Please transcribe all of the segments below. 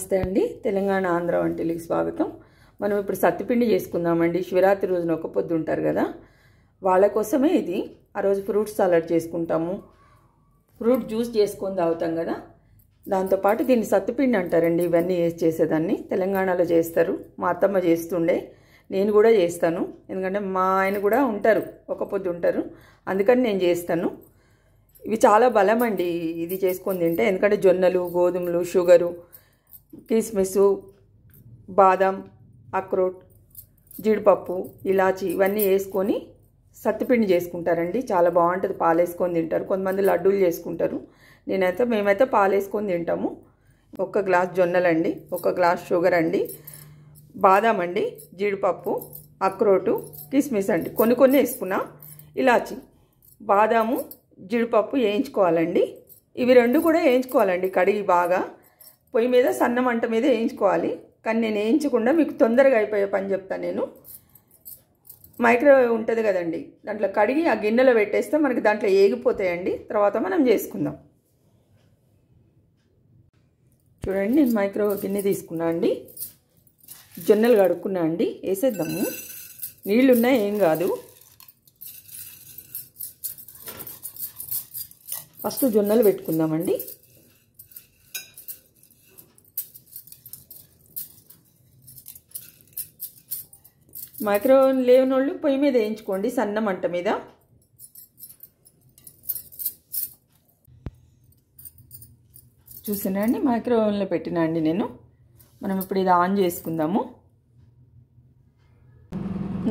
నమస్తే అండి. తెలంగాణ ఆంధ్ర వంటికి స్వాగతం. మనం ఇప్పుడు సత్తిపిండి చేసుకుందామండి. శివరాత్రి రోజున ఒక పొద్దు ఉంటారు కదా, వాళ్ళ కోసమే ఇది. ఆ రోజు ఫ్రూట్ సాలడ్ చేసుకుంటాము, ఫ్రూట్ జ్యూస్ చేసుకొని తాగుతాం కదా. దాంతోపాటు దీన్ని సత్తిపిండి అంటారండి. ఇవన్నీ వేసి చేసేదాన్ని తెలంగాణలో చేస్తారు. మా అత్తమ్మ చేస్తుండే, నేను కూడా చేస్తాను. ఎందుకంటే మా ఆయన కూడా ఉంటారు, ఒక పొద్దు ఉంటారు, అందుకని నేను చేస్తాను. ఇవి చాలా బలం అండి ఇది చేసుకొని తింటే. ఎందుకంటే జొన్నలు, గోధుమలు, షుగరు, కిస్మిస్, బాదం, అక్రోట్, జీడిపప్పు, ఇలాచి ఇవన్నీ వేసుకొని సత్తిపిండి చేసుకుంటారండి. చాలా బాగుంటుంది. పాలు వేసుకొని తింటారు, కొంతమంది లడ్డూలు చేసుకుంటారు. మేమైతే పాలు వేసుకొని తింటాము. 1 గ్లాస్ జొన్నలండి, 1 గ్లాస్ షుగర్ అండి, బాదం అండి, జీడిపప్పు, అక్రోటు, కిస్మిస్ అండి, కొన్ని వేసుకున్నా. ఇలాచి, బాదాము, జీడిపప్పు వేయించుకోవాలండి. ఇవి 2 కూడా వేయించుకోవాలండి. కడిగి బాగా పొయ్యి మీద సన్న మంట మీద వేయించుకోవాలి. కానీ నేను వేయించకుండా మీకు తొందరగా అయిపోయే పని చెప్తాను నేను. మైక్రోవేవ్ ఉంటుంది కదండి, దాంట్లో కడిగి ఆ గిన్నెలో పెట్టేస్తే మనకి దాంట్లో ఏగిపోతాయండి. తర్వాత మనం చేసుకుందాం. చూడండి, నేను మైక్రోవేవ్ గిన్నె తీసుకున్నా అండి. జొన్నలు కడుక్కున్నా అండి, వేసేద్దాము. నీళ్ళున్నా ఏం కాదు. ఫస్ట్ జొన్నలు పెట్టుకుందామండి. మైక్రోవేవ్ లేని వాళ్ళు పొయ్యి మీద వేయించుకోండి, సన్న మంట మీద. చూసినా అండి, మైక్రోవేవ్లో పెట్టినా అండి నేను. మనం ఇప్పుడు ఇది ఆన్ చేసుకుందాము.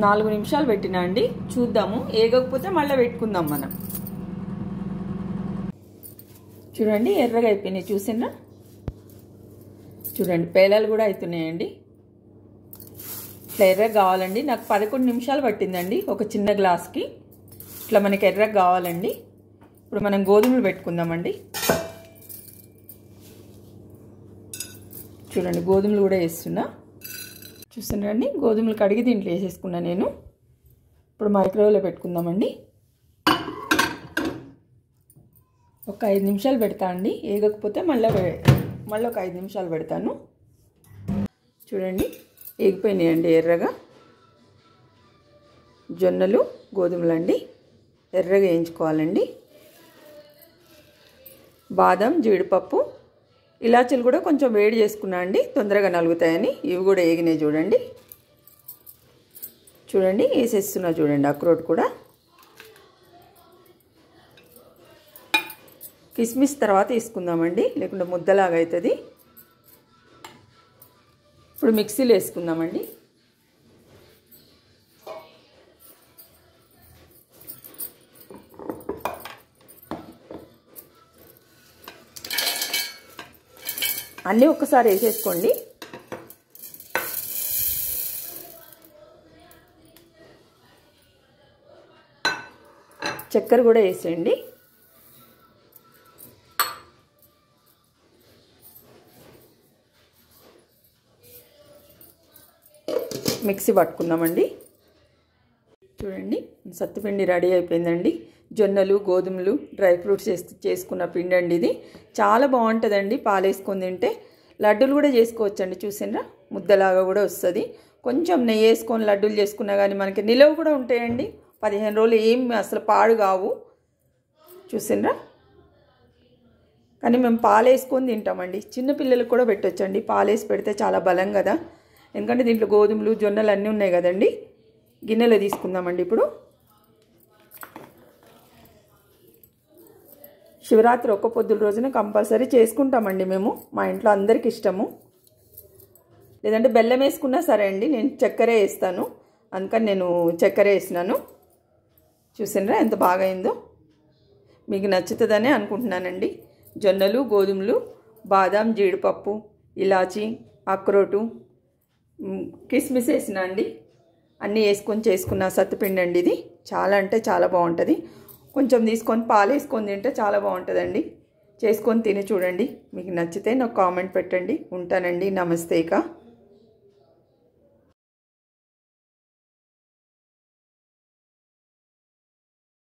4 నిమిషాలు పెట్టినా అండి, చూద్దాము. ఏగకపోతే మళ్ళీ పెట్టుకుందాం మనం. చూడండి, ఎర్రగా అయిపోయినాయి. చూసినా చూడండి, పేలాలు కూడా అవుతున్నాయండి. ఇట్లా ఎర్రగా కావాలండి. నాకు 11 నిమిషాలు పట్టిందండి ఒక చిన్న గ్లాస్కి. ఇట్లా మనకి ఎర్రగా కావాలండి. ఇప్పుడు మనం గోధుమలు పెట్టుకుందామండి. చూడండి, గోధుమలు కూడా వేస్తున్నా. చూస్తున్నారండి, గోధుమలు కడిగి దీంట్లో వేసేసుకున్నా నేను. ఇప్పుడు మైక్రోవేవ్లో పెట్టుకుందామండి. ఒక 5 నిమిషాలు పెడతా అండి. ఏగకపోతే మళ్ళీ ఒక 5 నిమిషాలు పెడతాను. చూడండి, ఏగిపోయినాయండి ఎర్రగా. జొన్నలు, గోధుమలు అండి, ఎర్రగా వేయించుకోవాలండి. బాదం, జీడిపప్పు, ఇలాచీలు కూడా కొంచెం వేడి చేసుకున్నా అండి, తొందరగా నలుగుతాయని. ఇవి కూడా ఏగినాయి చూడండి. చూడండి, వేసేస్తున్నా చూడండి. అక్రోట్ కూడా. కిస్మిస్ తర్వాత వేసుకుందామండి, లేకుంటే ముద్దలాగా అవుతుంది. ఇప్పుడు మిక్సీలో వేసుకుందామండి. అన్నీ ఒక్కసారి వేసేసుకోండి. చక్కెర కూడా వేసేయండి. మిక్సీ పట్టుకుందామండి. చూడండి, సత్తిపిండి రెడీ అయిపోయిందండి. జొన్నలు, గోధుమలు, డ్రై ఫ్రూట్స్ చేసుకున్న పిండి అండి ఇది. చాలా బాగుంటుందండి పాలు వేసుకొని తింటే. లడ్డూలు కూడా చేసుకోవచ్చండి. చూసినరా, ముద్దలాగా కూడా వస్తుంది. కొంచెం నెయ్యి వేసుకొని లడ్డూలు చేసుకున్నా కానీ మనకి నిలవ కూడా ఉంటాయండి. 15 రోజులు ఏం అసలు పాడు కావు. చూసినరా, కానీ మేము పాలు వేసుకొని తింటామండి. చిన్నపిల్లలకు కూడా పెట్టొచ్చండి. పాలు వేసి పెడితే చాలా బలం కదా. ఎందుకంటే దీంట్లో గోధుమలు, జొన్నలు అన్నీ ఉన్నాయి కదండి. గిన్నెలో తీసుకుందామండి. ఇప్పుడు శివరాత్రి ఒక్క పొద్దుల రోజున కంపల్సరీ చేసుకుంటామండి మేము. మా ఇంట్లో అందరికి ఇష్టము. లేదంటే బెల్లం వేసుకున్నా సరే అండి. నేను చక్కెర వేస్తాను, అందుకని నేను చక్కెర వేసినాను. చూసినరా ఎంత బాగా అయిందో. మీకు నచ్చుతుందనే అనుకుంటున్నానండి. జొన్నలు, గోధుమలు, బాదం, జీడిపప్పు, ఇలాచి, అక్రోటు, కిస్మిస్ వేసినా అండి. అన్నీ వేసుకొని చేసుకున్న సత్తిపిండి అండి ఇది. చాలా అంటే చాలా బాగుంటుంది. కొంచెం తీసుకొని పాలు వేసుకొని తింటే చాలా బాగుంటుందండి. చేసుకొని తిని చూడండి. మీకు నచ్చితే నాకు కామెంట్ పెట్టండి. ఉంటానండి. నమస్తే.